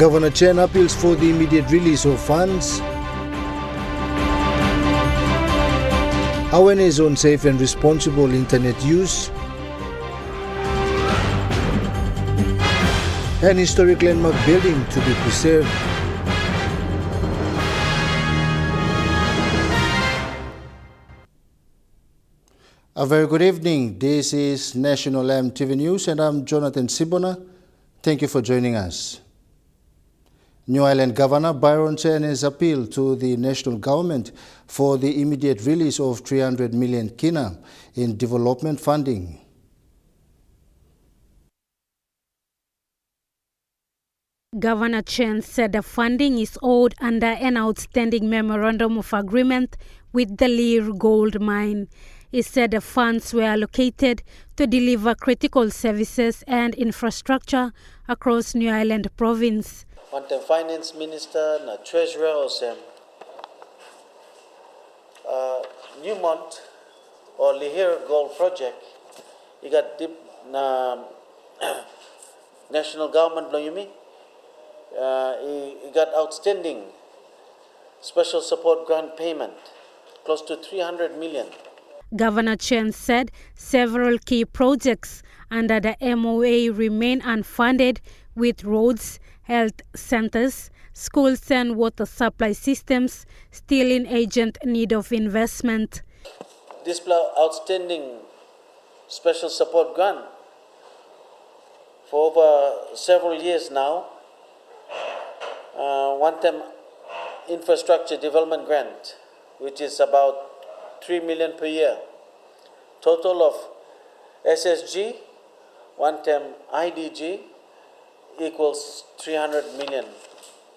Governor Chen appeals for the immediate release of funds. Awareness on safe and responsible internet use. An historic landmark building to be preserved. A very good evening. This is National EMTV News and I'm Jonathan Sibona. Thank you for joining us. New Ireland Governor Byron Chen has appealed to the national government for the immediate release of 300 million kina in development funding. Governor Chen said the funding is owed under an outstanding memorandum of agreement with the Lear gold mine. He said the funds were allocated to deliver critical services and infrastructure across New Ireland province. Want the finance minister, the treasurer, or some Newmont or Lear gold project. You got deep national government, you mean? He got outstanding special support grant payment, close to 300 million. Governor Chen said several key projects under the MOA remain unfunded, with roads, health centers, schools and water supply systems still in urgent need of investment. This outstanding special support grant for over several years now, one-time infrastructure development grant, which is about 3 million per year. Total of SSG, one-time IDG equals 300 million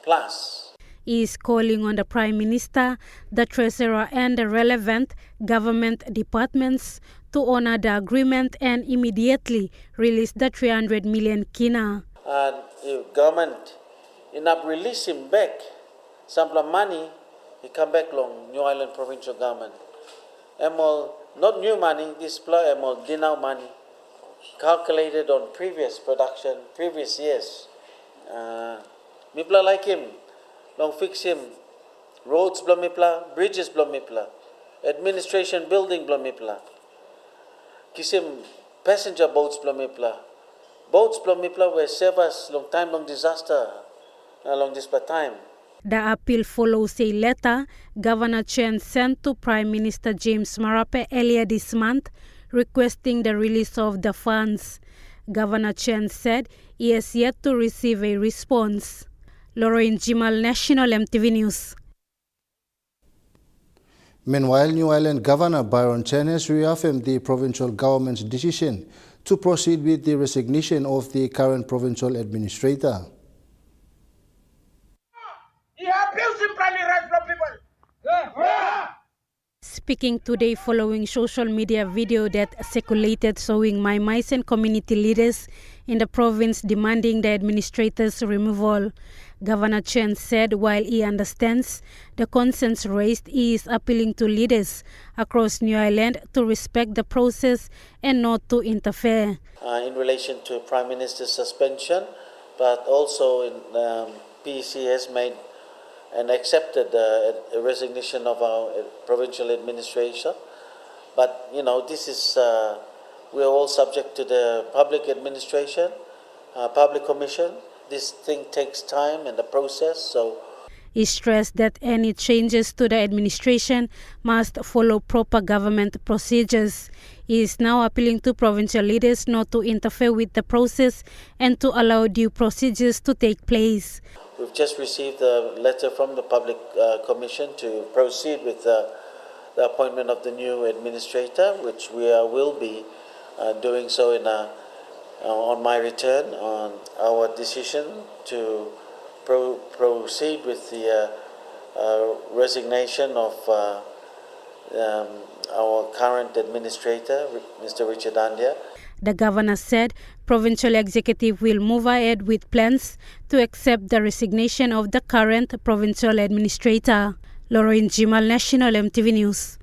plus. He is calling on the Prime Minister, the Treasurer and the relevant government departments to honor the agreement and immediately release the 300 million kina. And if government enough release him back some money, he come back long New Ireland provincial government. Not new money, this dinner money, calculated on previous production, previous years. Mipla like him, long fix him, roads blah mipla, bridges blah mipla, administration building blah mipla, kiss him passenger boats blah mipla, boats blah mipla were save us long time, long disaster, long this time. The appeal follows a letter Governor Chen sent to Prime Minister James Marape earlier this month requesting the release of the funds. Governor Chen said he has yet to receive a response. Lorraine Jimal, National EMTV News. Meanwhile, New Ireland Governor Byron Chen has reaffirmed the provincial government's decision to proceed with the resignation of the current provincial administrator. Speaking today following social media video that circulated showing Maimais and community leaders in the province demanding the administrator's removal, Governor Chen said while he understands the concerns raised, he is appealing to leaders across New Ireland to respect the process and not to interfere. In relation to Prime Minister's suspension, but also in PEC has made and accepted the resignation of our provincial administration. But, this is, we're all subject to the public administration, public commission. This thing takes time and the process, so. He stressed that any changes to the administration must follow proper government procedures. He is now appealing to provincial leaders not to interfere with the process and to allow due procedures to take place. We've just received a letter from the Public Commission to proceed with the appointment of the new administrator, which we will be doing so on my return, on our decision to proceed with the resignation of our current administrator, Mr. Richard Andia. The governor said provincial executive will move ahead with plans to accept the resignation of the current provincial administrator. Lorraine Jimal, National EMTV News.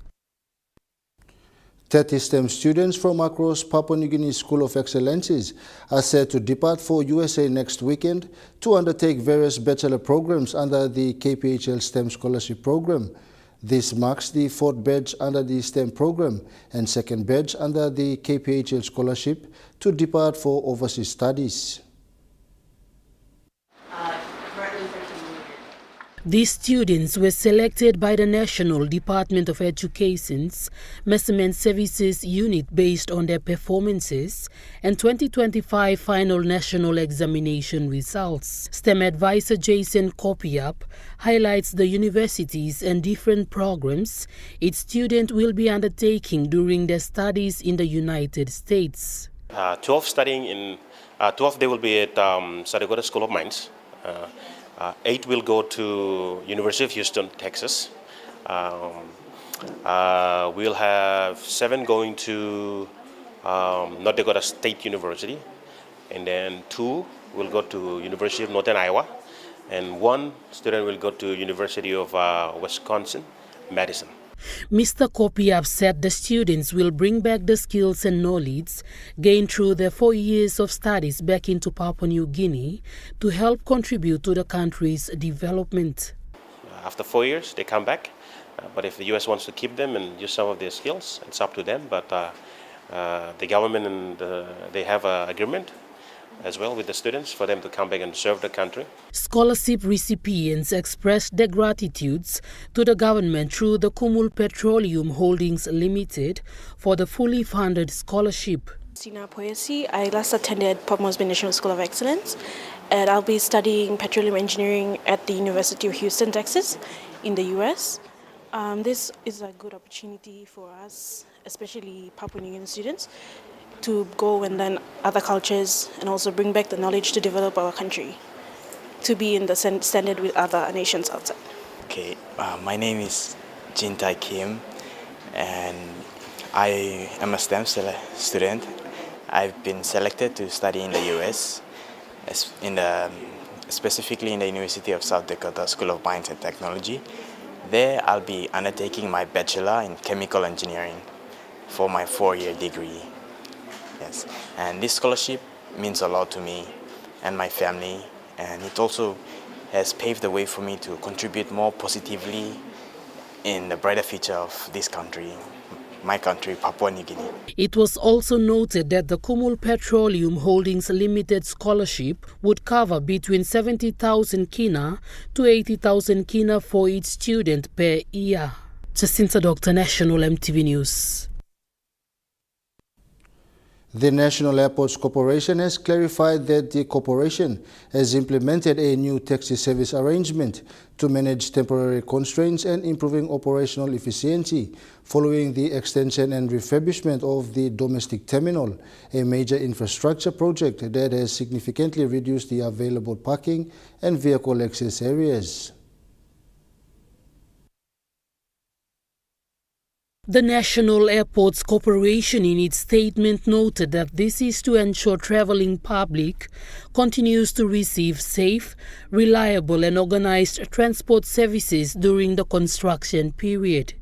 30 STEM students from across Papua New Guinea School of Excellences are set to depart for USA next weekend to undertake various bachelor programs under the KPHL STEM Scholarship Program. This marks the fourth batch under the STEM program and second batch under the KPHL Scholarship to depart for overseas studies. These students were selected by the National Department of Education's Measurement Services Unit based on their performances and 2025 final national examination results. STEM advisor Jason Kopiap highlights the universities and different programs each student will be undertaking during their studies in the United States. 12 they will be at Sarasota School of Mines. 8 will go to University of Houston, Texas. We'll have 7 going to North Dakota State University, and then 2 will go to University of Northern Iowa, and 1 student will go to University of Wisconsin, Madison. Mr. Kopiap said the students will bring back the skills and knowledge gained through their 4 years of studies back into Papua New Guinea to help contribute to the country's development. After 4 years, they come back, but if the U.S. wants to keep them and use some of their skills, it's up to them. But the government and they have an agreement as well with the students for them to come back and serve the country. Scholarship recipients expressed their gratitudes to the government through the Kumul Petroleum Holdings Limited for the fully funded scholarship. Sina Poyesi, I last attended Port Moresby National School of Excellence, and I'll be studying petroleum engineering at the University of Houston, Texas, in the US. This is a good opportunity for us, especially Papua New Guinea students, to go and learn other cultures and also bring back the knowledge to develop our country, to be in the standard with other nations outside. Okay, my name is Jin Tai Kim, and I am a STEM student. I've been selected to study in the U.S., specifically in the University of South Dakota School of Mines and Technology. There, I'll be undertaking my bachelor in chemical engineering for my 4-year degree. Yes, and this scholarship means a lot to me and my family, and it also has paved the way for me to contribute more positively in the brighter future of this country, my country, Papua New Guinea. It was also noted that the Kumul Petroleum Holdings Limited scholarship would cover between 70,000 kina to 80,000 kina for each student per year. Jacinta Doctor, National EMTV News. The National Airports Corporation has clarified that the corporation has implemented a new taxi service arrangement to manage temporary constraints and improving operational efficiency following the extension and refurbishment of the domestic terminal, a major infrastructure project that has significantly reduced the available parking and vehicle access areas. The National Airports Corporation in its statement noted that this is to ensure traveling public continues to receive safe, reliable and organized transport services during the construction period.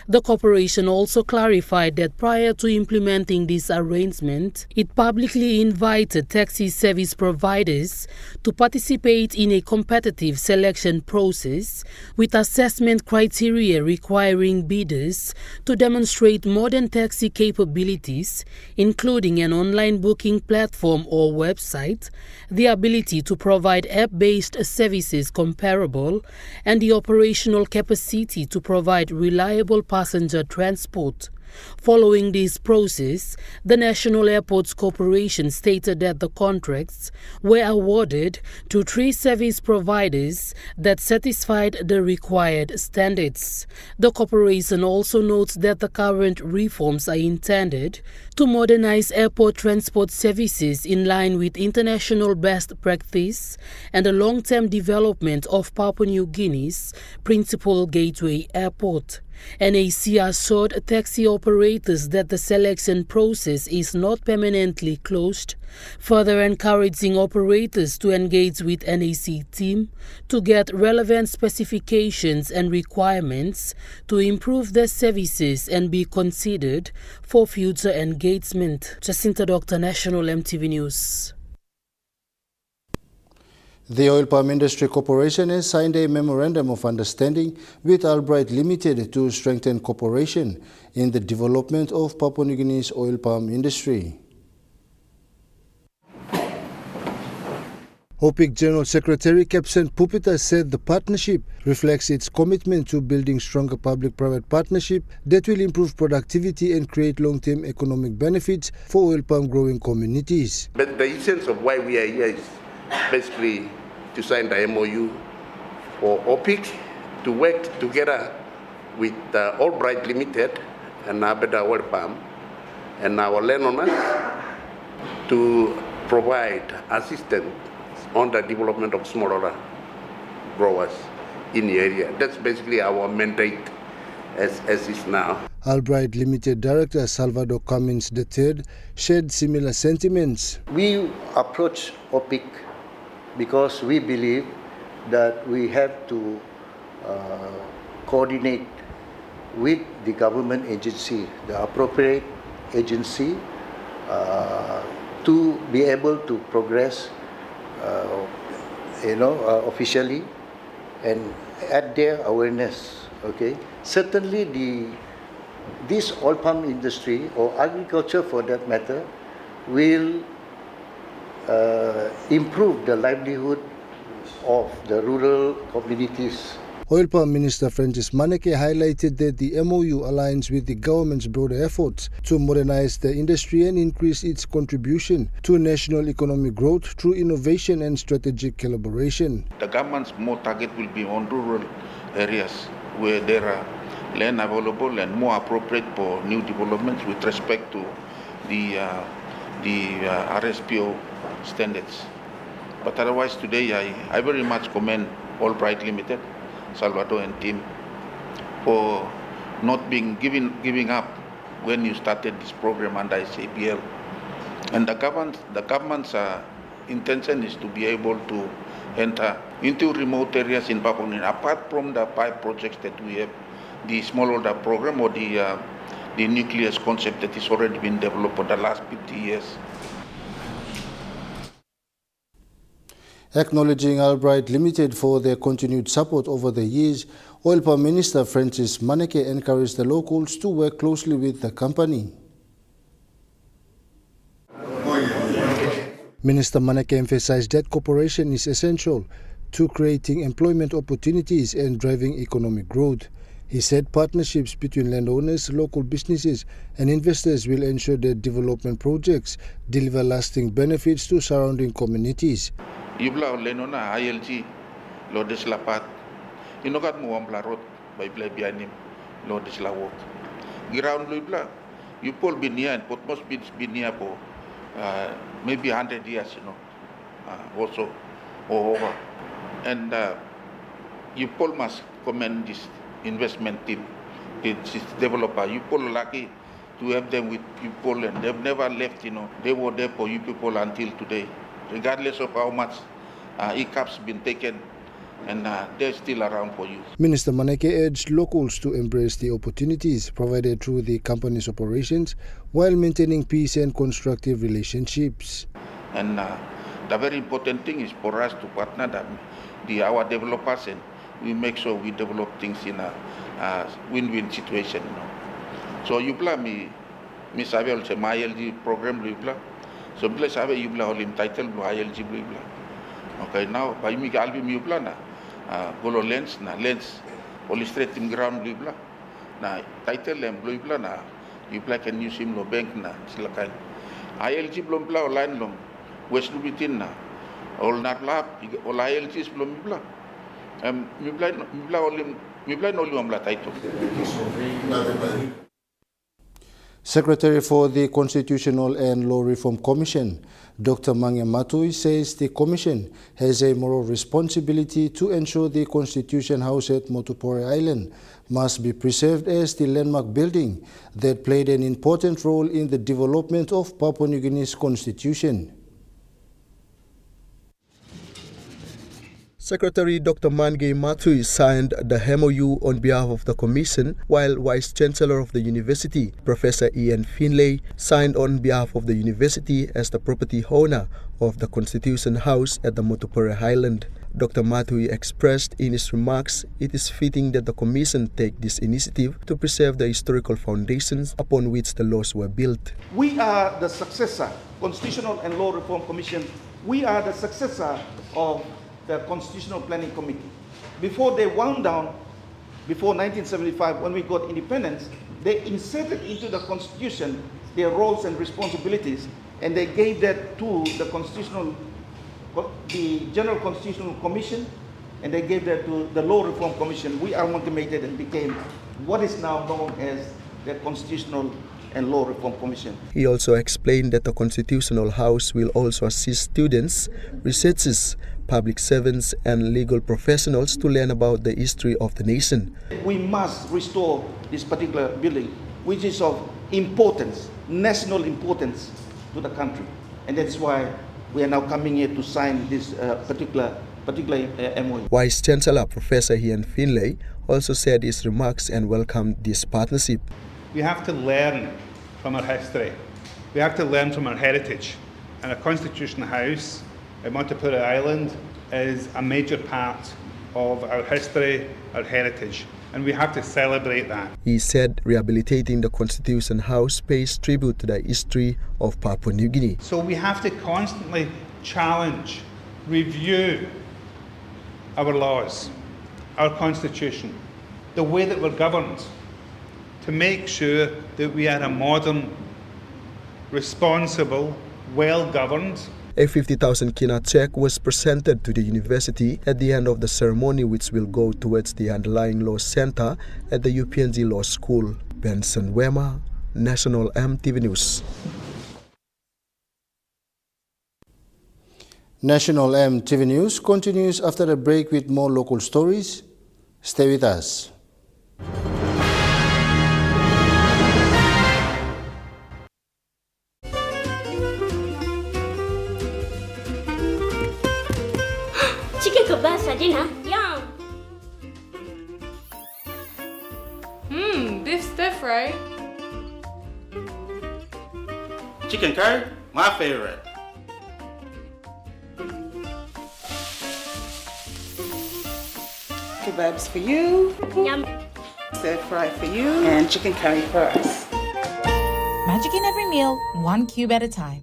The corporation also clarified that prior to implementing this arrangement, it publicly invited taxi service providers to participate in a competitive selection process with assessment criteria requiring bidders to demonstrate modern taxi capabilities, including an online booking platform or website, the ability to provide app-based services comparable, and the operational capacity to provide reliable passenger transport. Following this process, the National Airports Corporation stated that the contracts were awarded to 3 service providers that satisfied the required standards. The corporation also notes that the current reforms are intended to modernize airport transport services in line with international best practice and the long-term development of Papua New Guinea's principal gateway airport. NAC assured taxi operators that the selection process is not permanently closed, further encouraging operators to engage with NAC team to get relevant specifications and requirements to improve their services and be considered for future engagement. Jacinta Doctor, National MTV News. The Oil Palm Industry Corporation has signed a memorandum of understanding with Albright Limited to strengthen cooperation in the development of Papua New Guinea's oil palm industry. OPIC General Secretary Captain Pupita said the partnership reflects its commitment to building stronger public-private partnership that will improve productivity and create long-term economic benefits for oil palm growing communities. But the essence of why we are here is basically to sign the MOU for OPIC to work together with Albright Limited and Abeda Oil Palm and our landowners to provide assistance on the development of smallholder growers in the area. That's basically our mandate as is now. Albright Limited Director Salvador Cummins III shared similar sentiments. We approach OPIC because we believe that we have to coordinate with the government agency, the appropriate agency, to be able to progress officially and add their awareness. Okay, certainly this oil palm industry or agriculture for that matter will improve the livelihood of the rural communities. Oil Palm Minister Francis Maneke highlighted that the MOU aligns with the government's broader efforts to modernize the industry and increase its contribution to national economic growth through innovation and strategic collaboration. The government's more target will be on rural areas where there are land available and more appropriate for new developments with respect to the RSPO standards. But otherwise today I very much commend Albright Limited, Salvador and team for not giving up when you started this program under SAPL. And the government's intention is to be able to enter into remote areas in Papua New Guinea. Apart from the 5 projects that we have, the smallholder program or the nucleus concept that has already been developed for the last 50 years. Acknowledging Albright Limited for their continued support over the years, Oil Palm Minister Francis Maneke encouraged the locals to work closely with the company. Minister Maneke emphasized that cooperation is essential to creating employment opportunities and driving economic growth. He said partnerships between landowners, local businesses and investors will ensure that development projects deliver lasting benefits to surrounding communities. Ibla lenona ILG lo deslapat inokat mo ambla rot by play bianim lo deslawok ground lo ibla you pull binia and pot most binia po maybe 100 years also or over and you pull must commend this investment team, this developer. You pull lucky to have them with people and they've never left, they were there for you people until today. Regardless of how much ECAP's been taken, and they're still around for you. Minister Maneke urged locals to embrace the opportunities provided through the company's operations while maintaining peace and constructive relationships. And the very important thing is for us to partner our developers and we make sure we develop things in a win-win situation. So you plan me sabi also my ILG program lu ibla. So bila sabi you ibla olim title lu ILG lu ibla. Okay, now by me albi mi ibla na golo lens oli straight team ground lu ibla. Na title lem lu ibla na ibla can use him lo bank na silakan. ILG belum ibla online lom west lu bitin na ol narlap ol ILG belum ibla. Secretary for the Constitutional and Law Reform Commission, Dr. Mange Matui, says the Commission has a moral responsibility to ensure the Constitution House at Motopore Island must be preserved as the landmark building that played an important role in the development of Papua New Guinea's constitution. Secretary Dr. Mange Matui signed the MOU on behalf of the Commission, while Vice Chancellor of the University, Professor Ian Finlay, signed on behalf of the University as the property owner of the Constitution House at the Motopore Island. Dr. Matui expressed in his remarks it is fitting that the Commission take this initiative to preserve the historical foundations upon which the laws were built. We are the successor, Constitutional and Law Reform Commission, we are the successor of the Constitutional Planning Committee. Before they wound down, before 1975, when we got independence, they inserted into the Constitution their roles and responsibilities, and they gave that to the General Constitutional Commission, and they gave that to the Law Reform Commission. We amalgamated and became what is now known as the Constitutional and Law Reform Commission. He also explained that the Constitutional House will also assist students, researchers, public servants and legal professionals to learn about the history of the nation. We must restore this particular building, which is of importance, national importance to the country. And that's why we are now coming here to sign this particular MOU. Vice Chancellor Professor Ian Finlay also said his remarks and welcomed this partnership. We have to learn from our history. We have to learn from our heritage. And a Constitution House at Motopore Island is a major part of our history, our heritage, and we have to celebrate that. He said rehabilitating the Constitution House pays tribute to the history of Papua New Guinea. So we have to constantly challenge, review our laws, our Constitution, the way that we're governed, to make sure that we are a modern, responsible, well-governed. A 50,000 kina check was presented to the university at the end of the ceremony, which will go towards the underlying law center at the UPNG Law School. Benson Wema, National EMTV News. National EMTV News continues after a break with more local stories. Stay with us. Chicken kebab for dinner. Yum. Beef stir fry. Chicken curry, my favorite. Kebabs for you. Yum. Stir fry for you. And chicken curry for us. Magic in every meal, one cube at a time.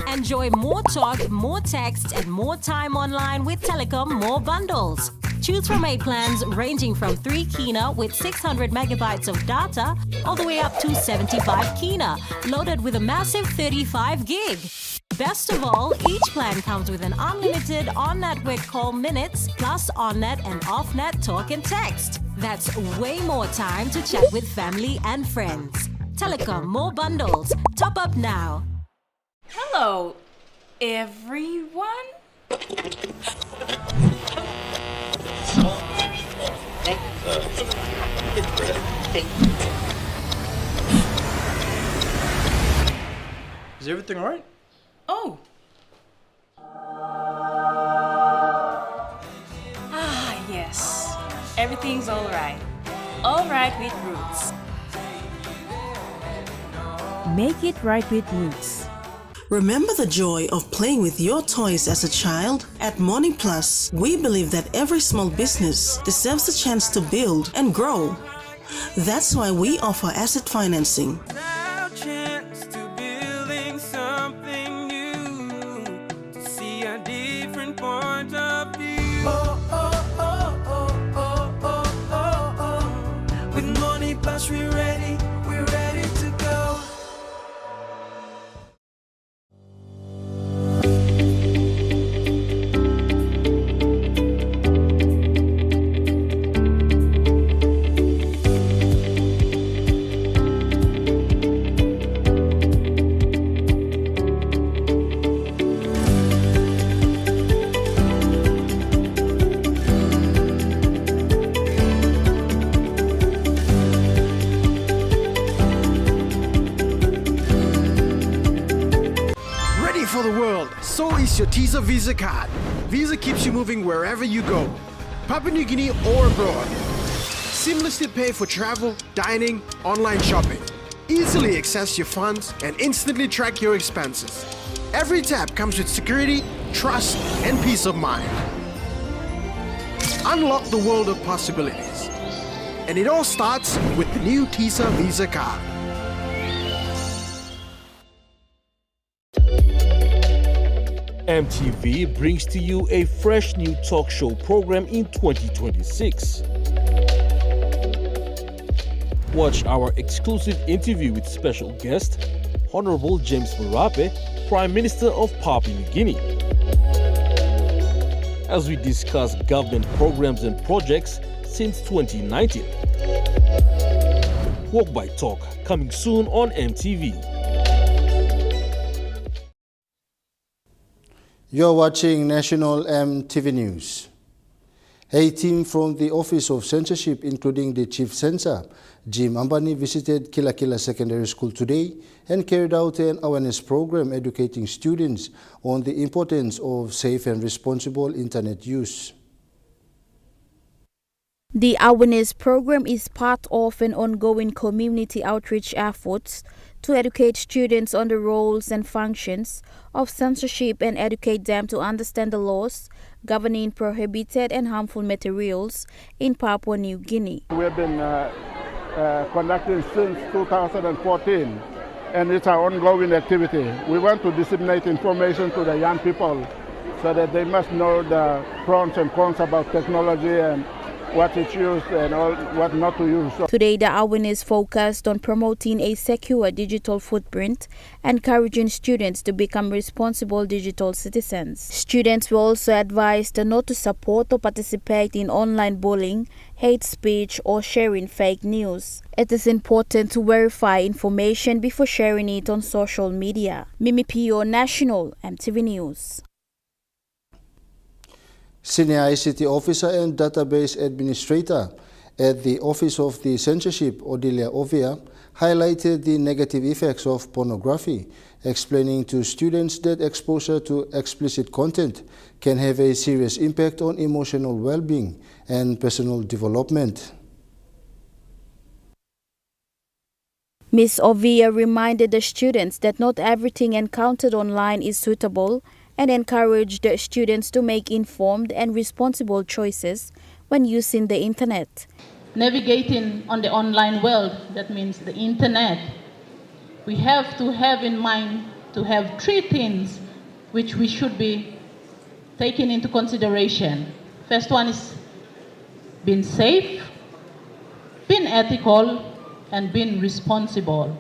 Enjoy more talk, more text, and more time online with Telecom More Bundles. Choose from 8 plans ranging from 3 kina with 600 megabytes of data all the way up to 75 kina, loaded with a massive 35 gig. Best of all, each plan comes with an unlimited on-network call minutes plus on-net and off-net talk and text. That's way more time to chat with family and friends. Telecom More Bundles. Top up now. Hello, everyone. Is everything all right? Oh. Yes. Everything's all right. All right with Roots. Make it right with Roots. Remember the joy of playing with your toys as a child? At Morning Plus, we believe that every small business deserves a chance to build and grow. That's why we offer asset financing. With Morning Plus, we're ready to go. for the world, so is your TISA Visa card. Visa keeps you moving wherever you go, Papua New Guinea or abroad. Seamlessly pay for travel, dining, online shopping. Easily access your funds and instantly track your expenses. Every tap comes with security, trust, and peace of mind. Unlock the world of possibilities. And it all starts with the new TISA Visa card. EMTV brings to you a fresh new talk show program in 2026. Watch our exclusive interview with special guest, Honorable James Marape, Prime Minister of Papua New Guinea, as we discuss government programs and projects since 2019. Walk by Talk, coming soon on EMTV. You're watching National EMTV News. A team from the Office of Censorship, including the Chief Censor, Jim Ambani, visited Kilakila Secondary School today and carried out an awareness program educating students on the importance of safe and responsible internet use. The awareness program is part of an ongoing community outreach efforts to educate students on the roles and functions of censorship and educate them to understand the laws governing prohibited and harmful materials in Papua New Guinea. We have been conducting since 2014, and it's our ongoing activity. We want to disseminate information to the young people so that they must know the pros and cons about technology and what it's used and what not to use. Today, the awareness focused on promoting a secure digital footprint, encouraging students to become responsible digital citizens. Students were also advised not to support or participate in online bullying, hate speech, or sharing fake news. It is important to verify information before sharing it on social media. Mimi Pio, National EMTV News. Senior ICT Officer and Database Administrator at the Office of the Censorship, Odilia Ovia, highlighted the negative effects of pornography, explaining to students that exposure to explicit content can have a serious impact on emotional well-being and personal development. Ms. Ovia reminded the students that not everything encountered online is suitable and encouraged the students to make informed and responsible choices when using the internet. Navigating on the online world, that means the internet, we have to have in mind to have three things which we should be taking into consideration. First one is being safe, being ethical, and being responsible.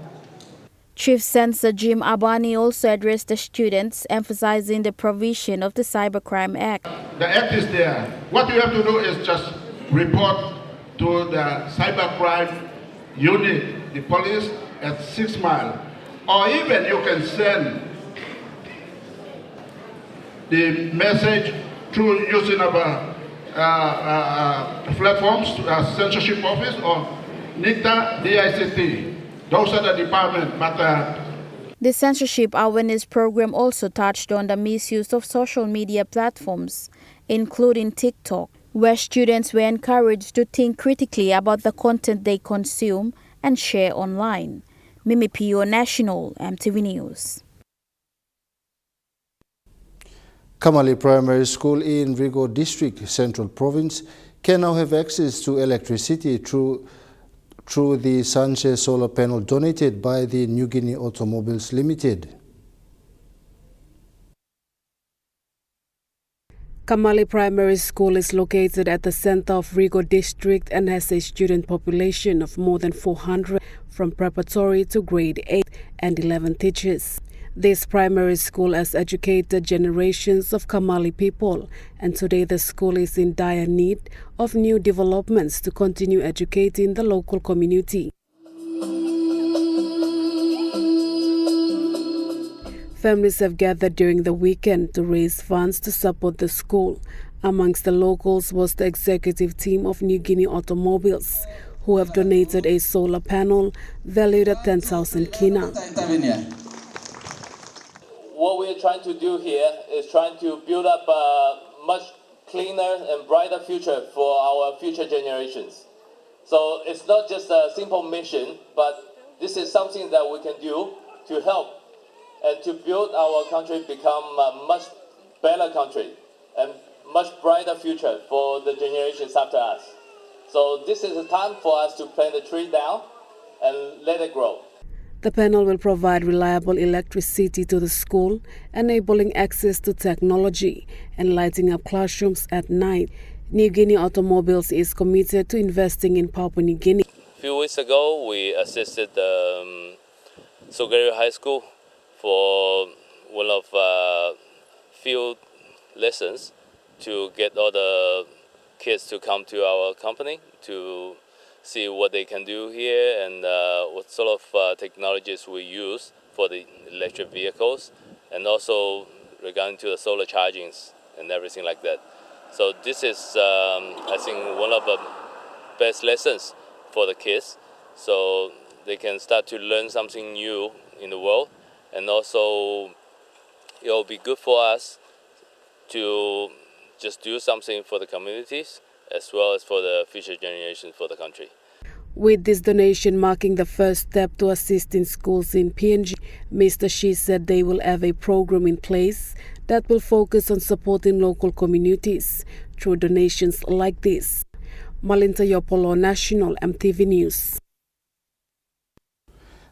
Chief Censor Jim Abani also addressed the students, emphasizing the provision of the Cybercrime Act. The act is there. What you have to do is just report to the cybercrime unit, the police at 6 Mile. Or even you can send the message through using our platforms, censorship office or NICTA, DICT. Those are the departments, but the censorship awareness program also touched on the misuse of social media platforms, including TikTok, where students were encouraged to think critically about the content they consume and share online. Mimi Pio, National EMTV News. Kamali Primary School in Rigo District, Central Province, can now have access to electricity through the Sanchez solar panel donated by the New Guinea Automobiles Limited. Kamali Primary School is located at the center of Rigo District and has a student population of more than 400 from preparatory to grade 8 and 11 teachers. This primary school has educated generations of Kamali people, and today the school is in dire need of new developments to continue educating the local community. Families have gathered during the weekend to raise funds to support the school. Amongst the locals was the executive team of New Guinea Automobiles, who have donated a solar panel valued at 10,000 kina. what we're trying to do here is trying to build up a much cleaner and brighter future for our future generations. So it's not just a simple mission, but this is something that we can do to help and to build our country become a much better country and much brighter future for the generations after us. So this is a time for us to plant the tree down and let it grow. The panel will provide reliable electricity to the school, enabling access to technology and lighting up classrooms at night. New Guinea Automobiles is committed to investing in Papua New Guinea. A few weeks ago, we assisted Sogario High School for one of field lessons to get all the kids to come to our company to see what they can do here and what sort of technologies we use for the electric vehicles, and also regarding to the solar chargings and everything like that. So this is, I think, one of the best lessons for the kids, so they can start to learn something new in the world, and also it will be good for us to just do something for the communities as well as for the future generations for the country. With this donation marking the first step to assist in schools in PNG, Mr. Shi said they will have a program in place that will focus on supporting local communities through donations like this. Malinta Yopolo, National EMTV News.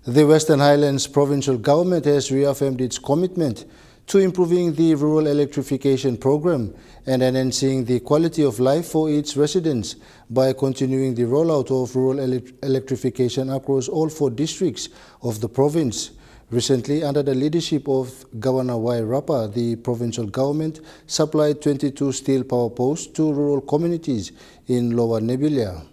The Western Highlands Provincial Government has reaffirmed its commitment to improving the rural electrification program and enhancing the quality of life for its residents by continuing the rollout of rural electrification across all 4 districts of the province. Recently, under the leadership of Governor Y. Rapa, the provincial government supplied 22 steel power posts to rural communities in Lower Nebulia.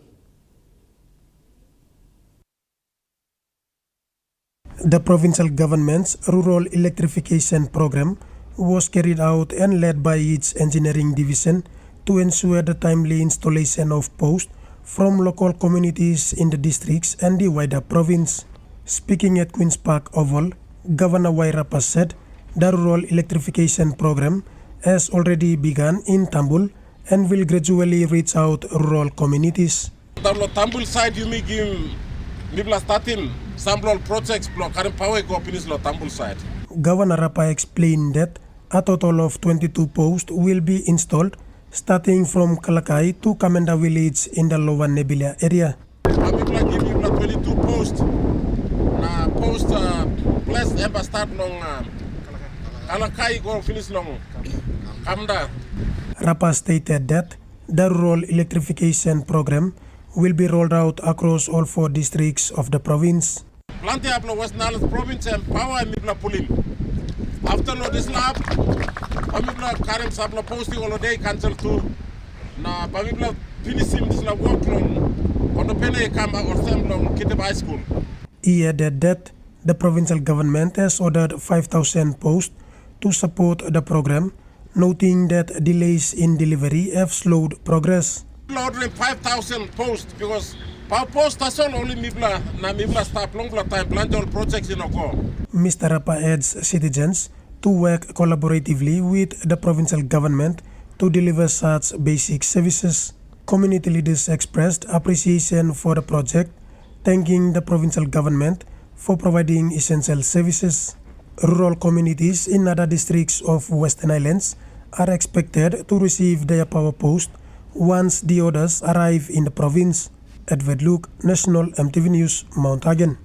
The provincial government's rural electrification program was carried out and led by its engineering division to ensure the timely installation of posts from local communities in the districts and the wider province. Speaking at Queen's Park Oval, Governor Wairapa said the rural electrification program has already begun in Tambul and will gradually reach out rural communities. Tambul side you may give Nibla starting sample projects current power go finish Tambul side. Governor Rapa explained that a total of 22 posts will be installed starting from Kalakai to Kamenda village in the Lower Nebulia area. Nibla give Nibla 22 posts. Post plus ever start long Kalakai go finish long Kamda. Rapa stated that the rural electrification program will be rolled out across all 4 districts of the province. Plenty of West Nile province and power Mibla pulling. After this lab, Pamibla current supply posting holiday cancel too. Na Pamibla finishing this work long on the Pene Kama or Sam long Kittab High School. He added that the provincial government has ordered 5,000 posts to support the program, noting that delays in delivery have slowed progress. Ordering 5,000 posts because power post has only Mibla start long time plant all projects in Oko. Mr. Rapa urged citizens to work collaboratively with the provincial government to deliver such basic services. Community leaders expressed appreciation for the project, thanking the provincial government for providing essential services. Rural communities in other districts of Western Islands are expected to receive their power post once the orders arrive in the province. Edward Luke, National EMTV News, Mount Hagen.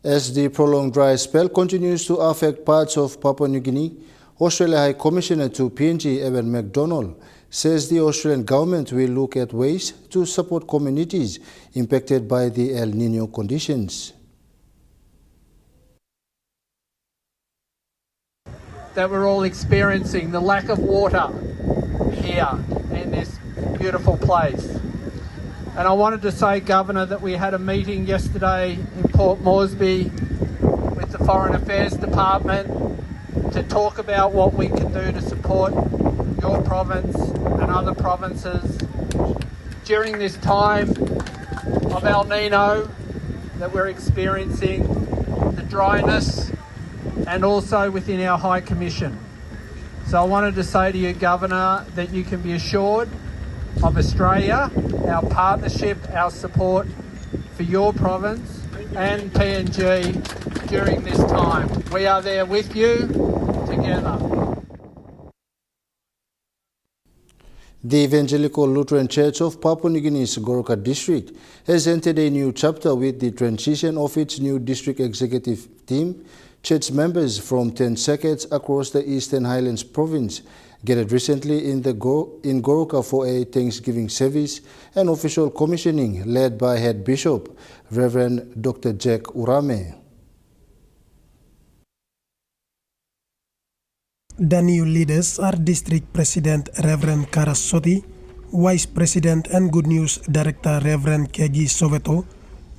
As the prolonged dry spell continues to affect parts of Papua New Guinea, Australia High Commissioner to PNG, Evan McDonald, says the Australian government will look at ways to support communities impacted by the El Nino conditions. That we're all experiencing, the lack of water here in this beautiful place. And I wanted to say, Governor, that we had a meeting yesterday in Port Moresby with the Foreign Affairs Department to talk about what we can do to support your province and other provinces during this time of El Nino that we're experiencing, the dryness and also within our High Commission. So I wanted to say to you, Governor, that you can be assured of Australia, our partnership, our support for your province and PNG during this time. We are there with you together. The Evangelical Lutheran Church of Papua New Guinea's Goroka District has entered a new chapter with the transition of its new district executive team. Church members from 10 circuits across the Eastern Highlands province gathered recently in Goroka for a Thanksgiving service and official commissioning led by Head Bishop Reverend Dr. Jack Urame. The new leaders are District President Reverend Karasoti, Vice President and Good News Director Reverend Kegi Soweto,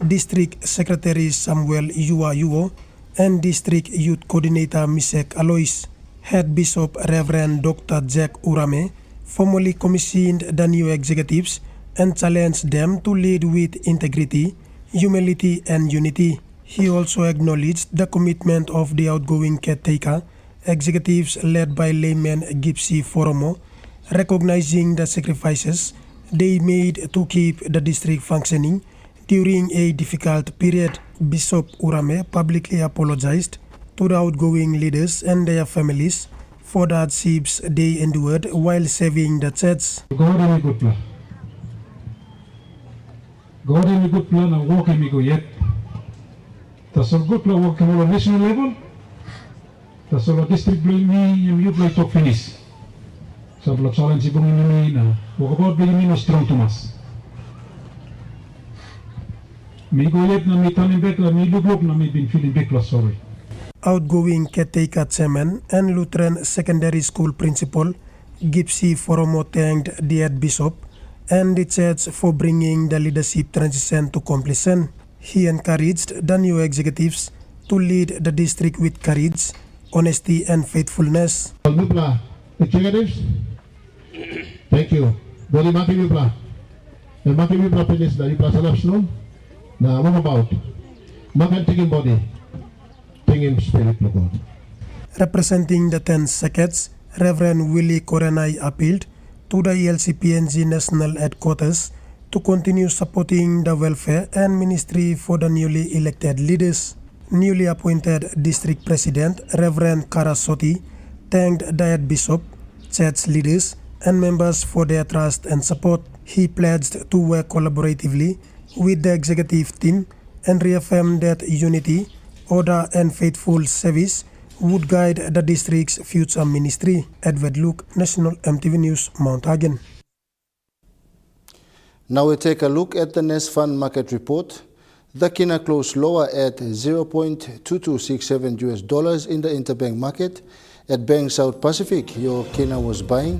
District Secretary Samuel Yuo, and District Youth Coordinator Misek Alois. Head Bishop Reverend Dr. Jack Urame formally commissioned the new executives and challenged them to lead with integrity, humility, and unity. He also acknowledged the commitment of the outgoing caretaker executives led by layman Gipsy Foromo, recognizing the sacrifices they made to keep the district functioning during a difficult period. Bishop Urame publicly apologized to the outgoing leaders and their families for the hardships they endured while serving the church. God have a good plan. God have a good plan and work in go yet. That's a good plan working on a national level. That's all a district blame me you play talk finish. So the challenge is going me na. Walk about being me no strong to us. Me go yet na me turning back na me look na me been feeling back sorry. Outgoing caretaker chairman and Lutheran Secondary School principal Gipsy Foromo thanked the head bishop and the church for bringing the leadership transition to completion. He encouraged the new executives to lead the district with courage, honesty, and faithfulness. Executives, thank you. Dari makin mipla, makin mipla penis dari pelaksana senum. Nah, what about makan tingin body, tingin spirit of God. Representing the 10 circuits, Reverend Willie Korenai appealed to the ELCPNG National Headquarters to continue supporting the welfare and ministry for the newly elected leaders. Newly appointed District President Reverend Karasoti thanked the head bishop, church leaders, and members for their trust and support. He pledged to work collaboratively with the executive team and reaffirmed that unity, order, and faithful service would guide the district's future ministry. Edward Luke, National EMTV News, Mount Hagen. Now we take a look at the Nest Fund Market Report. The Kina closed lower at $0.2267 US in the interbank market. At Bank South Pacific, your Kina was buying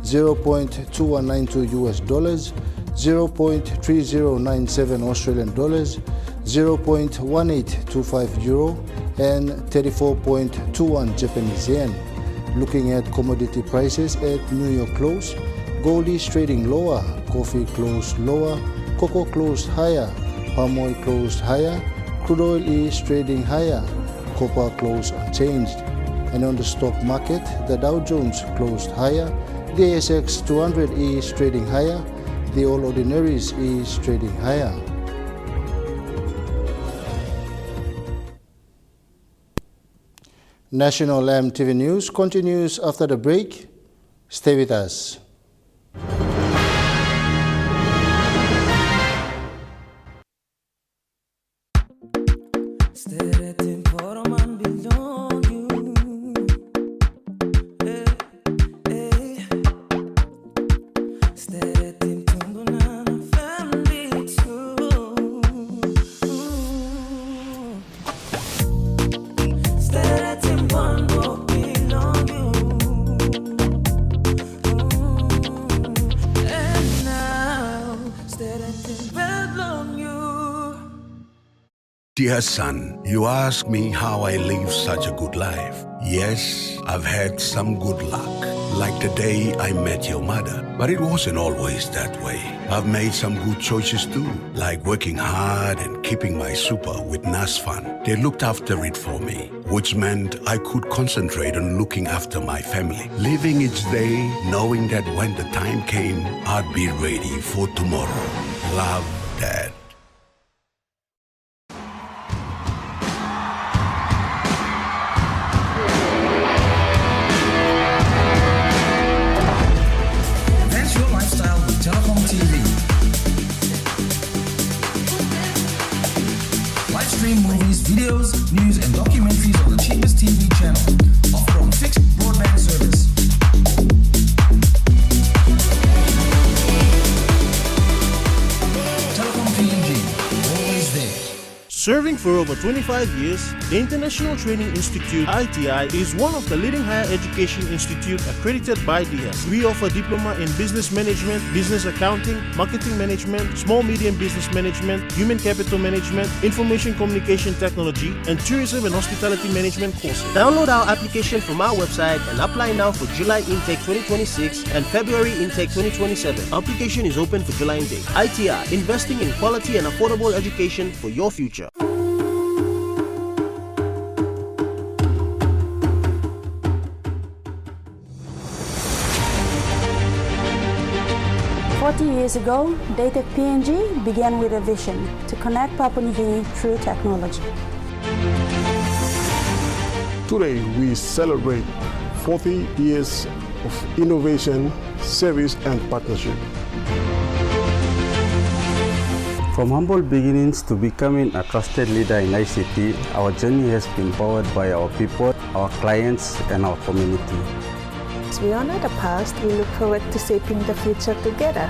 $0.2192 US, $0.3097 Australian dollars, 0.1825 euro, and 34.21 Japanese yen. Looking at commodity prices at New York close, gold is trading lower, coffee closed lower, cocoa closed higher, palm oil closed higher, crude oil is trading higher, copper closed unchanged. And on the stock market, the Dow Jones closed higher, the ASX 200 is trading higher, the All Ordinaries is trading higher. National EMTV News continues after the break. Stay with us. Dear son, you ask me how I live such a good life. Yes, I've had some good luck. like the day I met your mother. But it wasn't always that way. I've made some good choices too, like working hard and keeping my super with NASFAN. They looked after it for me, which meant I could concentrate on looking after my family. Living each day, knowing that when the time came, I'd be ready for tomorrow. Love, Dad. Enhance your lifestyle with Telecom TV. Live stream movies, videos, news, and documentaries on the cheapest TV channel. Offer on fixed broadband service. Telecom TV, always there. Serving for over 25 years, the International Training Institute (ITI) is one of the leading higher education institutes accredited by DIAS. We offer diploma in business management, business accounting, marketing management, small medium business management, human capital management, information communication technology, and tourism and hospitality management courses. Download our application from our website and apply now for July intake 2026 and February intake 2027. Application is open for July intake. ITI, investing in quality and affordable education for your future. 40 years ago, Dated PNG began with a vision to connect Papua New Guinea through technology. Today, we celebrate 40 years of innovation, service, and partnership. From humble beginnings to becoming a trusted leader in ICT, our journey has been powered by our people, our clients, and our community. As we honor the past, we look forward to shaping the future together.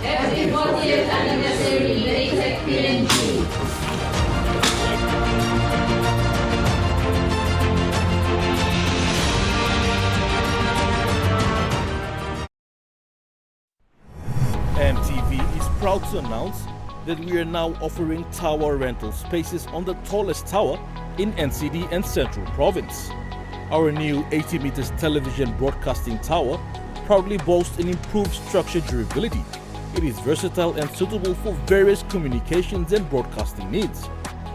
Happy 40th anniversary, Dated PNG. EMTV is proud to announce that we are now offering tower rental spaces on the tallest tower in NCD and Central Province. Our new 80 meters television broadcasting tower proudly boasts an improved structure durability. It is versatile and suitable for various communications and broadcasting needs.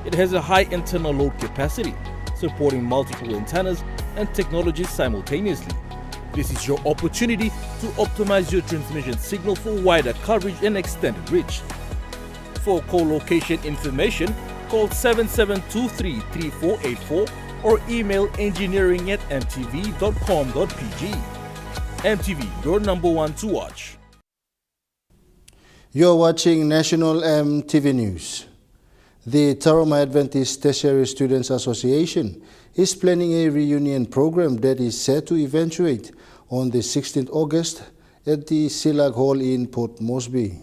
It has a high internal load capacity, supporting multiple antennas and technologies simultaneously. This is your opportunity to optimize your transmission signal for wider coverage and extended reach. For co-location information, call 7723-3484 or email engineering@mtv.com.pg. MTV, your number one to watch. You're watching National EMTV News. The Taroma Adventist Tertiary Students Association is planning a reunion program that is set to eventuate on the 16th August at the Silag Hall in Port Moresby.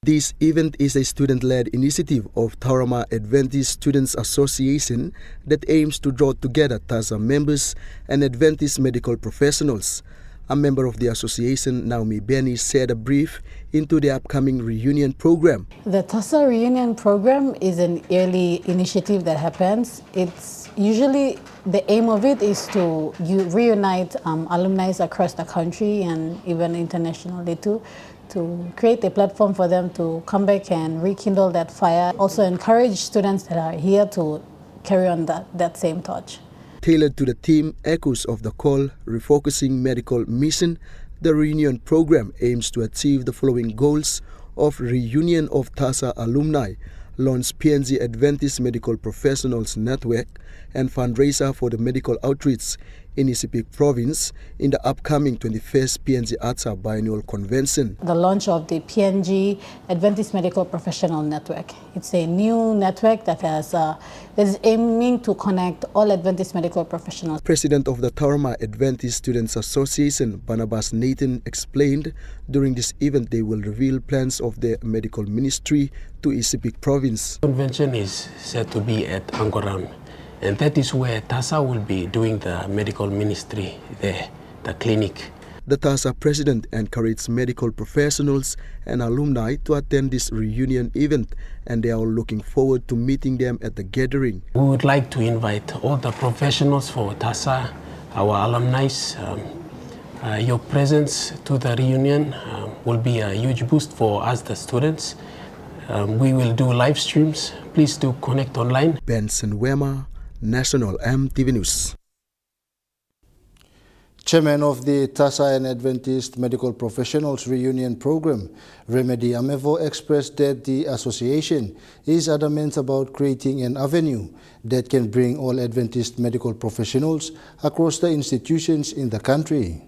This event is a student-led initiative of Taroma Adventist Students Association that aims to draw together TASA members and Adventist medical professionals. A member of the association, Naomi Benny, said a brief into the upcoming reunion program. The TASA reunion program is an yearly initiative that happens. It's usually, the aim of it is to reunite alumni across the country and even internationally too, to create a platform for them to come back and rekindle that fire. Also encourage students that are here to carry on that same torch. Tailored to the theme Echoes of the Call, Refocusing Medical Mission, the reunion program aims to achieve the following goals of reunion of TASA alumni, launch PNG Adventist Medical Professionals Network, and fundraiser for the medical outreach in Isipik Province in the upcoming 21st PNG ATSA Biennial Convention. The launch of the PNG Adventist Medical Professional Network. It's a new network that is aiming to connect all Adventist medical professionals. President of the Taroma Adventist Students Association, Barnabas Nathan, explained during this event they will reveal plans of the medical ministry to Isipik Province. Convention is set to be at Angoran, and that is where TASA will be doing the medical ministry there, the clinic. The TASA president encouraged medical professionals and alumni to attend this reunion event, and they are looking forward to meeting them at the gathering. We would like to invite all the professionals for TASA, our alumni. Your presence to the reunion will be a huge boost for us, the students. We will do live streams. Please do connect online. Benson Wema, National EMTV News. Chairman of the TASA and Adventist Medical Professionals Reunion Program, Remedy Amevo, expressed that the association is adamant about creating an avenue that can bring all Adventist medical professionals across the institutions in the country.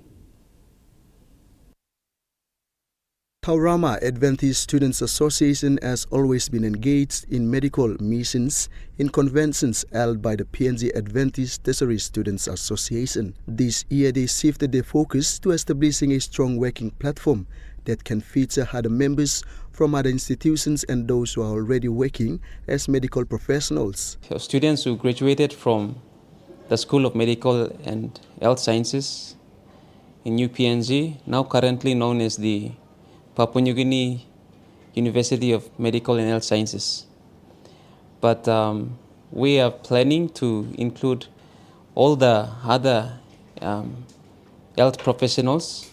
Taurama Adventist Students Association has always been engaged in medical missions in conventions held by the PNG Adventist Tertiary Students Association. This year they shifted their focus to establishing a strong working platform that can feature other members from other institutions and those who are already working as medical professionals. Students who graduated from the School of Medical and Health Sciences in UPNG, now currently known as the Papua New Guinea University of Medical and Health Sciences. But we are planning to include all the other health professionals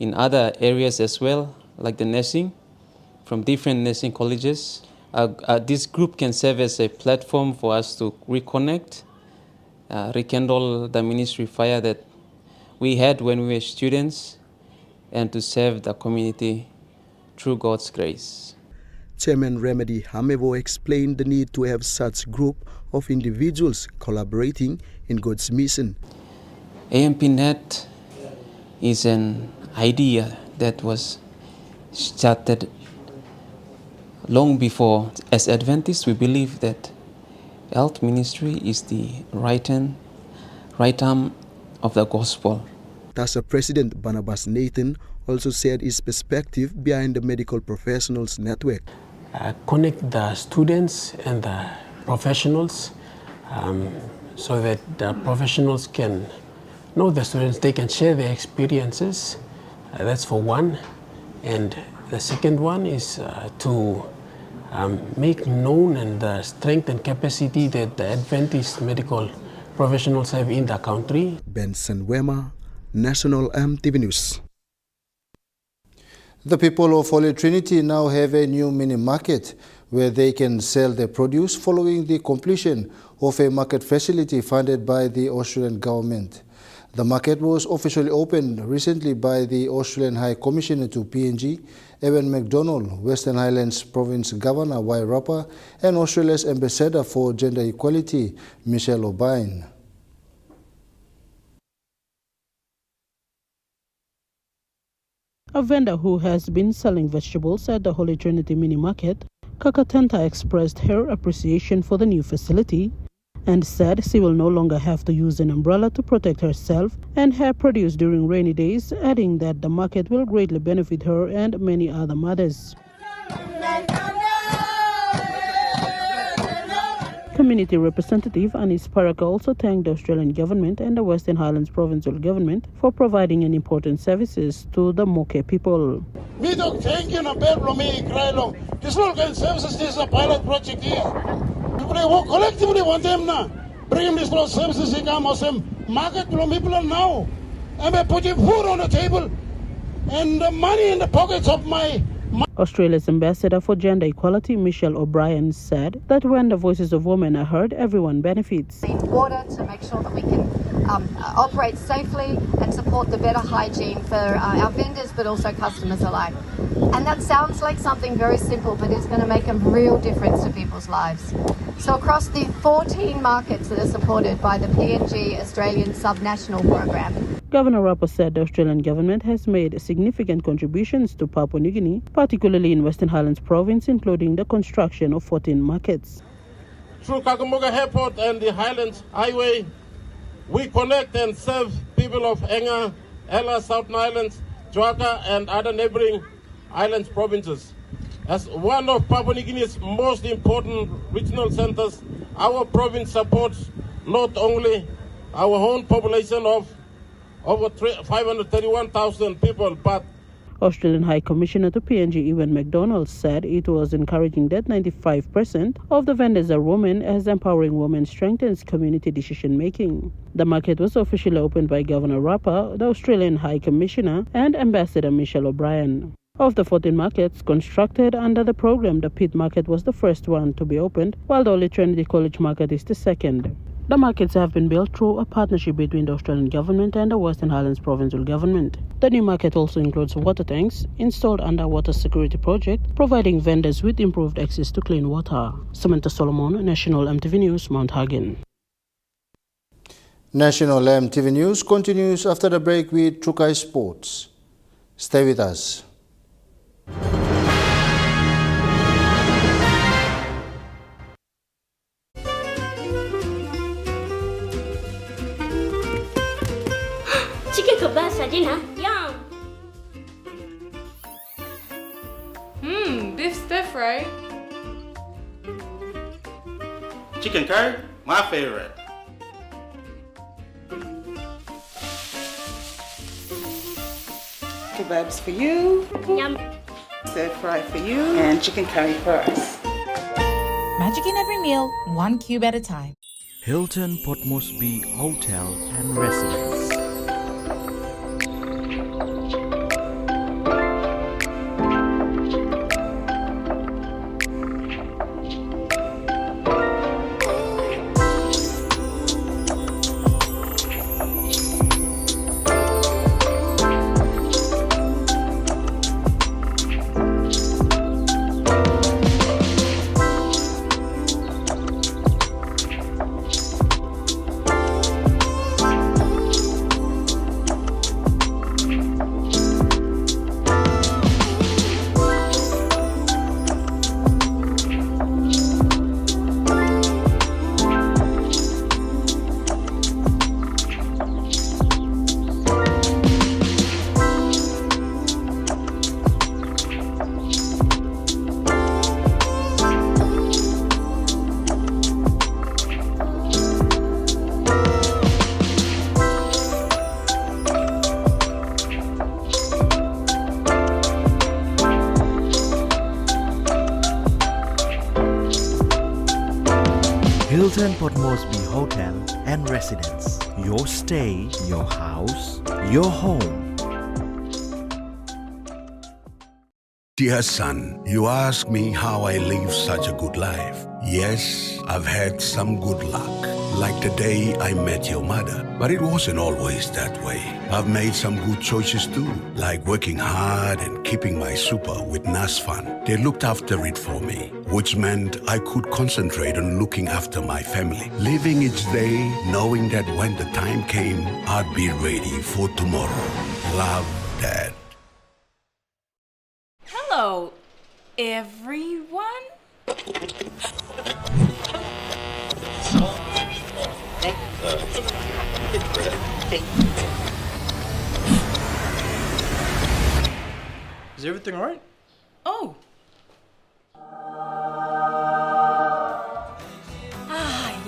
in other areas as well, like the nursing, from different nursing colleges. This group can serve as a platform for us to reconnect, rekindle the ministry fire that we had when we were students, and to serve the community through God's grace. Chairman Remedy Hamevo explained the need to have such group of individuals collaborating in God's mission. AMPNet is an idea that was started long before. As Adventists, we believe that health ministry is the right arm of the gospel. TASA President Barnabas Nathan also shared his perspective behind the medical professionals network. Connect the students and the professionals so that the professionals can know the students, they can share their experiences. That's for one. And the second one is to make known and the strength and capacity that the Adventist medical professionals have in the country. Benson Wema, National EMTV News. The people of Holy Trinity now have a new mini market where they can sell their produce following the completion of a market facility funded by the Australian government. The market was officially opened recently by the Australian High Commissioner to PNG, Ewan McDonald, Western Highlands Province Governor Wairapa, and Australia's Ambassador for Gender Equality, Michelle O'Brien. A vendor who has been selling vegetables at the Holy Trinity Mini Market, Kakatenta, expressed her appreciation for the new facility and said she will no longer have to use an umbrella to protect herself and her produce during rainy days, adding that the market will greatly benefit her and many other mothers. Community Representative Anis Paraka also thanked the Australian government and the Western Highlands Provincial government for providing an important services to the Moke people. We don't thank you, this whole kind of services, this is a pilot project here. We work collectively want them now. Bring this whole services in market people now. And we're putting food on the table and the money in the pockets of my Australia's Ambassador for Gender Equality, Michelle O'Brien, said that when the voices of women are heard, everyone benefits. In order to make sure that we can operate safely and support the better hygiene for our vendors but also customers alike. And that sounds like something very simple, but it's going to make a real difference to people's lives. So across the 14 markets that are supported by the PNG Australian Subnational Program, Governor Rappa said the Australian government has made significant contributions to Papua New Guinea, particularly in Western Highlands Province, including the construction of 14 markets. Through Kakamega Airport and the Highlands Highway, we connect and serve people of Enga, Ella, Southern Islands, Joaka, and other neighboring islands provinces. As one of Papua New Guinea's most important regional centers, our province supports not only our own population of over 531,000 people, but Australian High Commissioner to PNG Ewan McDonald said it was encouraging that 95% of the vendors are women, as empowering women strengthens community decision-making. The market was officially opened by Governor Rapper, the Australian High Commissioner, and Ambassador Michelle O'Brien. Of the 14 markets constructed under the program, the Pitt Market was the first one to be opened, while the Holy Trinity College Market is the second. The markets have been built through a partnership between the Australian Government and the Western Highlands Provincial Government. The new market also includes water tanks installed under Water Security Project, providing vendors with improved access to clean water. Samantha Solomon, National EMTV News, Mount Hagen. National EMTV News continues after the break with Trukai Sports. Stay with us. Chicken kebab saja nak? Yum! Beef stir fry. Chicken curry, my favorite. Kebabs for you. Yum! Stir fry for you. And chicken curry for us. Magic in every meal, one cube at a time. Hilton Port Moresby Hotel and Residence. Hilton Port Moresby Hotel and Residence. Your stay, your house, your home. Dear son, you ask me how I live such a good life. Yes, I've had some good luck, like the day I met your mother. But it wasn't always that way. I've made some good choices too, like working hard and keeping my super with NASFAN. They looked after it for me, which meant I could concentrate on looking after my family. Living each day, knowing that when the time came, I'd be ready for tomorrow. Love, Dad. Hello, everyone. Is everything alright? Oh.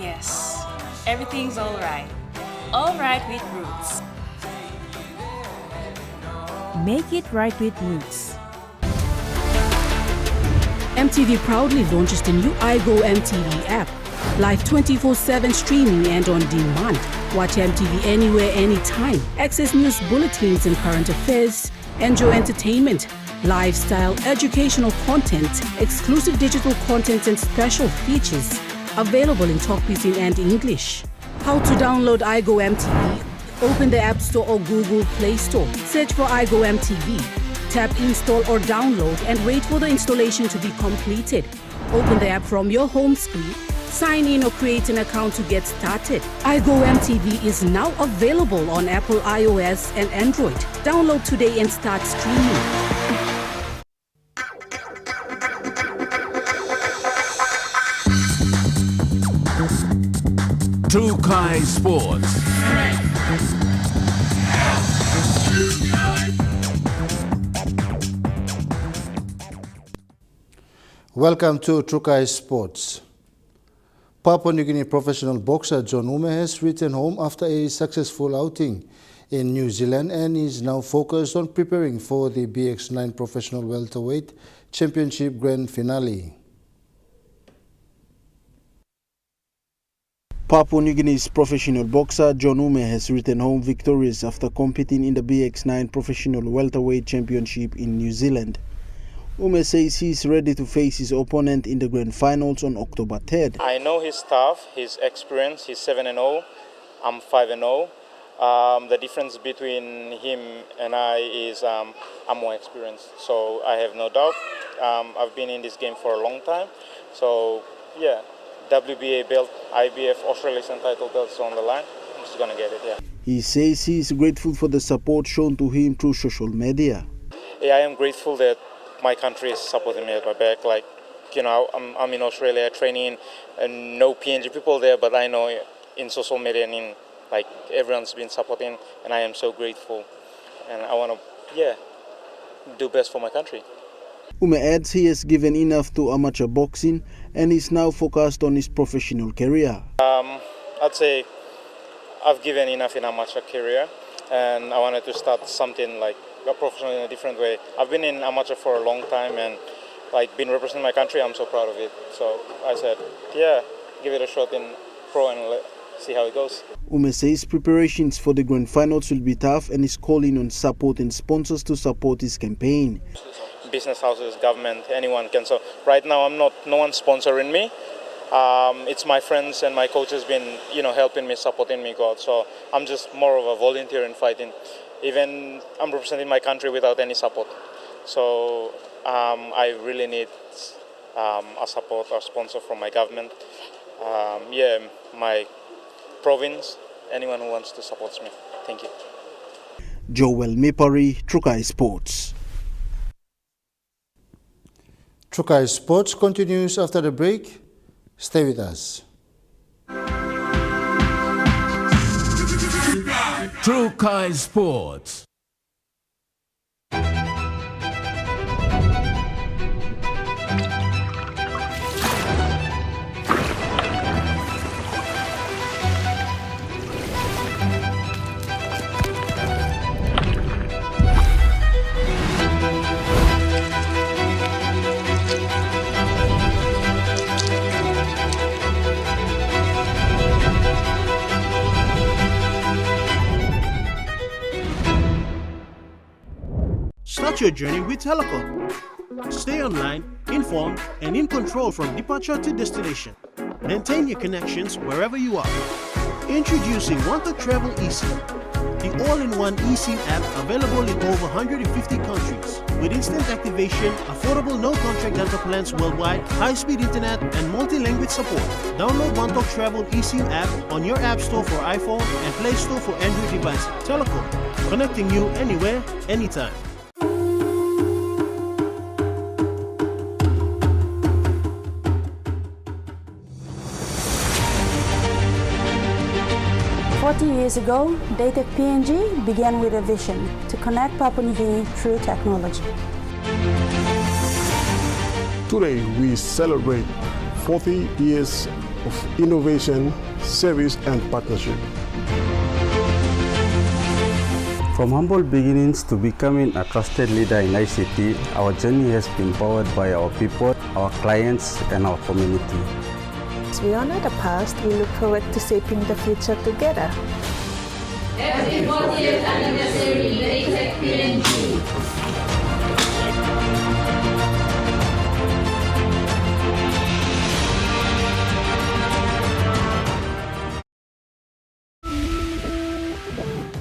Yes. Everything's alright. Alright with Roots. Make it right with Roots. MTV proudly launches the new iGo MTV app. Live 24/7 streaming and on demand. Watch MTV anywhere, anytime. Access news bulletins and current affairs. Enjoy entertainment, lifestyle, educational content, exclusive digital content and special features. Available in Talk Pisin and English. How to download iGo MTV? Open the App Store or Google Play Store. Search for iGo MTV. Tap install or download and wait for the installation to be completed. Open the app from your home screen. Sign in or create an account to get started. iGo MTV is now available on Apple iOS and Android. Download today and start streaming. Trukai Sports. Welcome to Trukai Sports. Papua New Guinea professional boxer John Ume has returned home after a successful outing in New Zealand and is now focused on preparing for the BX9 Professional Welterweight Championship Grand Finale. Papua New Guinea's professional boxer John Ume has returned home victorious after competing in the BX9 Professional Welterweight Championship in New Zealand. Ume says he is ready to face his opponent in the grand finals on October 3rd. I know his stuff, his experience. He's 7-0, I'm 5-0. The difference between him and I is I'm more experienced, so I have no doubt. I've been in this game for a long time, so yeah, WBA belt, IBF, Australian title belts on the line. I'm just gonna get it, yeah. He says he is grateful for the support shown to him through social media. Yeah, I am grateful that my country is supporting me at my back. Like, you know, I'm in Australia training and no PNG people there, but I know in social media and in like everyone's been supporting, and I am so grateful. And I want to, do best for my country. Ume adds he has given enough to amateur boxing and is now focused on his professional career. I'd say I've given enough in amateur career, and I wanted to start something like a professional in a different way. I've been in amateur for a long time and like been representing my country. I'm so proud of it. So I said, give it a shot in pro and see how it goes. Ume says preparations for the grand finals will be tough and is calling on support and sponsors to support his campaign. Business houses, government, anyone can. So right now no one's sponsoring me. It's my friends and my coaches been, helping me, supporting me, God. So I'm just more of a volunteer in fighting. Even I'm representing my country without any support. So I really need a support or sponsor from my government. My province, anyone who wants to support me. Thank you. Joel Mipari, Trukai Sports. Trukai Sports continues after the break. Stay with us. Trukai Sports. Start your journey with Telecom. Stay online, informed, and in control from departure to destination. Maintain your connections wherever you are. Introducing Want to Travel eSIM, the all-in-one eSIM app available in over 150 countries. With instant activation, affordable no-contract data plans worldwide, high-speed internet, and multi-language support. Download Want to Travel eSIM app on your App Store for iPhone and Play Store for Android devices. Telecom, connecting you anywhere, anytime. Years ago, Dated PNG began with a vision to connect Papua New Guinea through technology. Today, we celebrate 40 years of innovation, service, and partnership. From humble beginnings to becoming a trusted leader in ICT, our journey has been powered by our people, our clients, and our community. As we honor the past, we look forward to shaping the future together. Happy 40th anniversary, Dated PNG.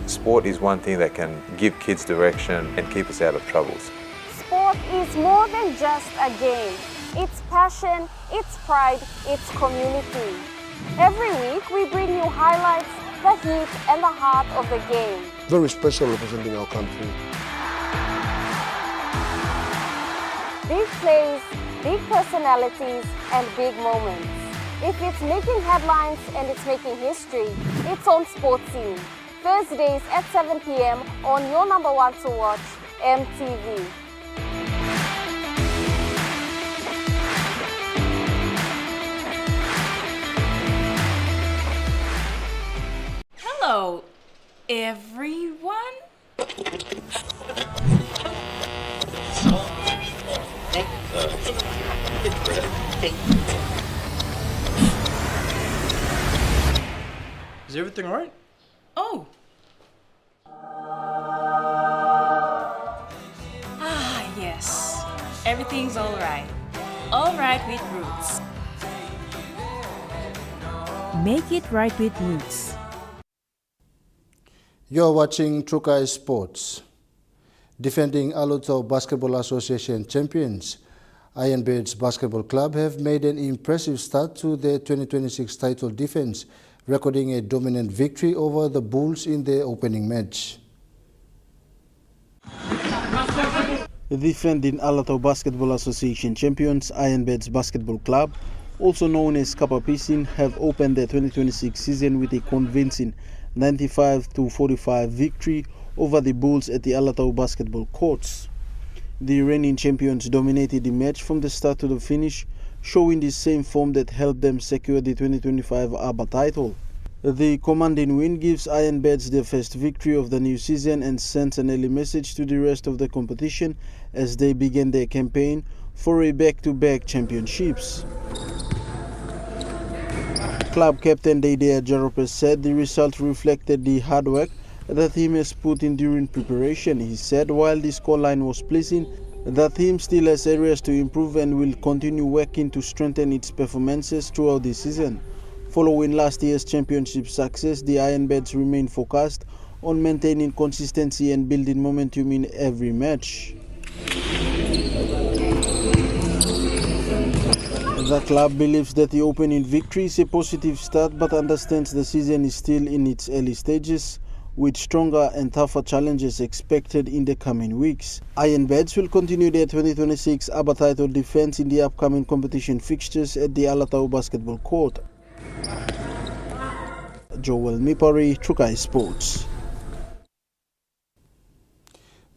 Sport is one thing that can give kids direction and keep us out of troubles. Sport is more than just a game. It's passion, it's pride, it's community. Every week we bring you highlights, the heat and the heart of the game. Very special representing our country. Big plays, big personalities and big moments. If it's making headlines and it's making history, it's on Sports Scene. Thursdays at 7 p.m. on your number one to watch, EMTV. Hello, everyone. Is everything alright? Oh. Yes. Everything's all right. All right with Roots. Make it right with Roots. You're watching Trukai Sports. Defending Alotau Basketball Association champions, Ironbirds Basketball Club have made an impressive start to their 2026 title defense, recording a dominant victory over the Bulls in their opening match. Defending Alotau Basketball Association champions, Ironbirds Basketball Club, also known as Kappa Piscine, have opened their 2026 season with a convincing 95-45 victory over the Bulls at the Alotau basketball courts. The reigning champions dominated the match from the start to the finish, showing the same form that helped them secure the 2025 ABA title. The commanding win gives Ironbirds their first victory of the new season and sends an early message to the rest of the competition as they begin their campaign for a back-to-back championships. Club captain Deidea Jaropes said the result reflected the hard work that team has put in during preparation. He said while the scoreline was pleasing, the team still has areas to improve and will continue working to strengthen its performances throughout the season. Following last year's championship success, the Ironbirds remain focused on maintaining consistency and building momentum in every match. The club believes that the opening victory is a positive start but understands the season is still in its early stages, with stronger and tougher challenges expected in the coming weeks. Ironbirds will continue their 2026 ABA title defense in the upcoming competition fixtures at the Alotau basketball court. Joel Mipari, Trukai Sports.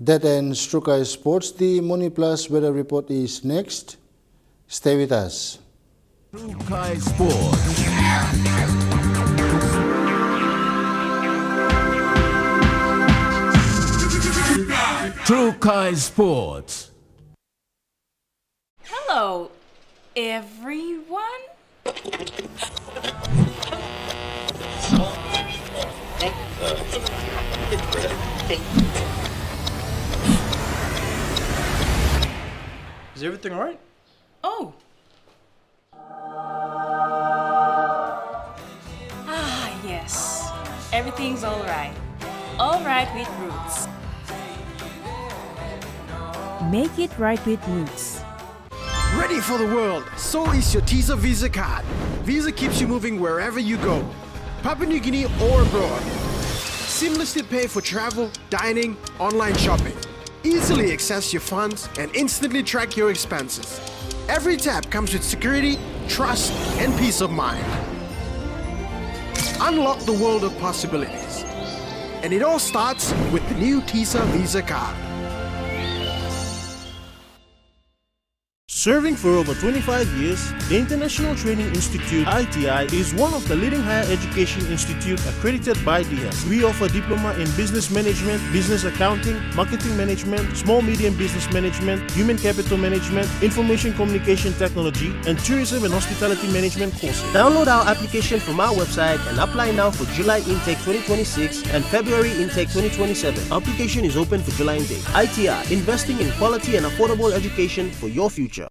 That ends Trukai Sports. The Money Plus weather report is next. Stay with us. Trukai Sports. Trukai Sports. Hello, everyone. Is everything alright? Oh. Yes. Everything's all right. All right with Roots. Make it right with Roots. Ready for the world, so is your TISA Visa card. Visa keeps you moving wherever you go, Papua New Guinea or abroad. Seamlessly pay for travel, dining, online shopping. Easily access your funds and instantly track your expenses. Every tap comes with security, trust, and peace of mind. Unlock the world of possibilities. And it all starts with the new TISA Visa card. Serving for over 25 years, the International Training Institute (ITI) is one of the leading higher education institutes accredited by DIAS. We offer diploma in business management, business accounting, marketing management, small medium business management, human capital management, information communication technology, and tourism and hospitality management courses. Download our application from our website and apply now for July intake 2026 and February intake 2027. Application is open for July intake. ITI, investing in quality and affordable education for your future.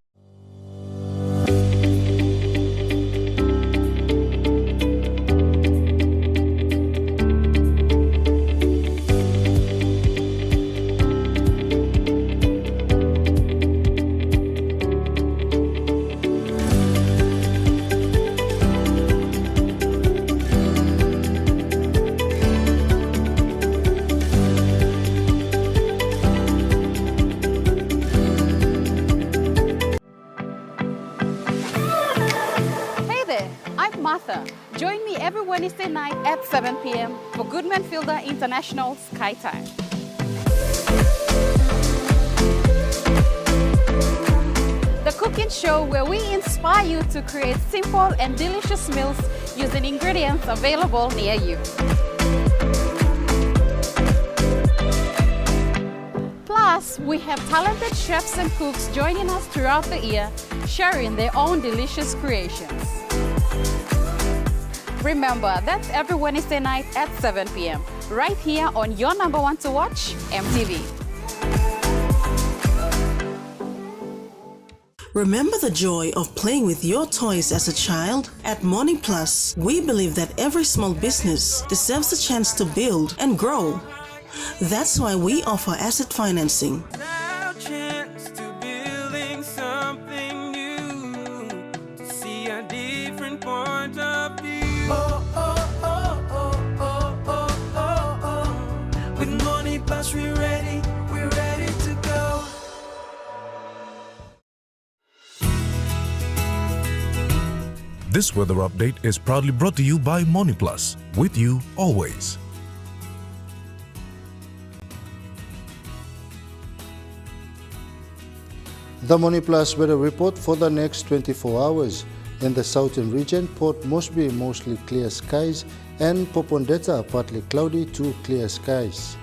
Join me every Wednesday night at 7 p.m. for Goodman Fielder International Sky Time. The cooking show where we inspire you to create simple and delicious meals using ingredients available near you. Plus, we have talented chefs and cooks joining us throughout the year, sharing their own delicious creations. Remember, that's every Wednesday night at 7 p.m. right here on your number one to watch, MTV. Remember the joy of playing with your toys as a child? At Money Plus, we believe that every small business deserves a chance to build and grow. That's why we offer asset financing. With Money Plus, we're ready to go. This weather update is proudly brought to you by Money Plus, with you always. The Money Plus weather report for the next 24 hours. In the southern region, Port Moresby mostly clear skies and Popondetta partly cloudy to clear skies.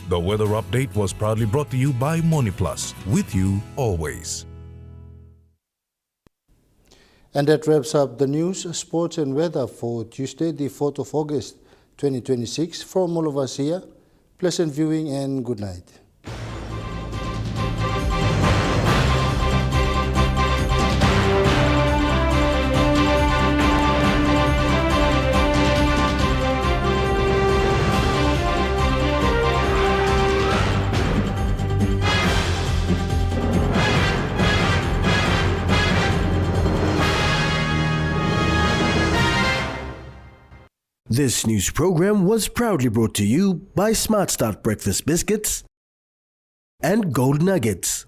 The weather update was proudly brought to you by Money Plus, with you always. And that wraps up the news, sports and weather for Tuesday, the 4th of August, 2026. From all of us here, pleasant viewing and good night. This news program was proudly brought to you by Smart Start Breakfast Biscuits and Gold Nuggets.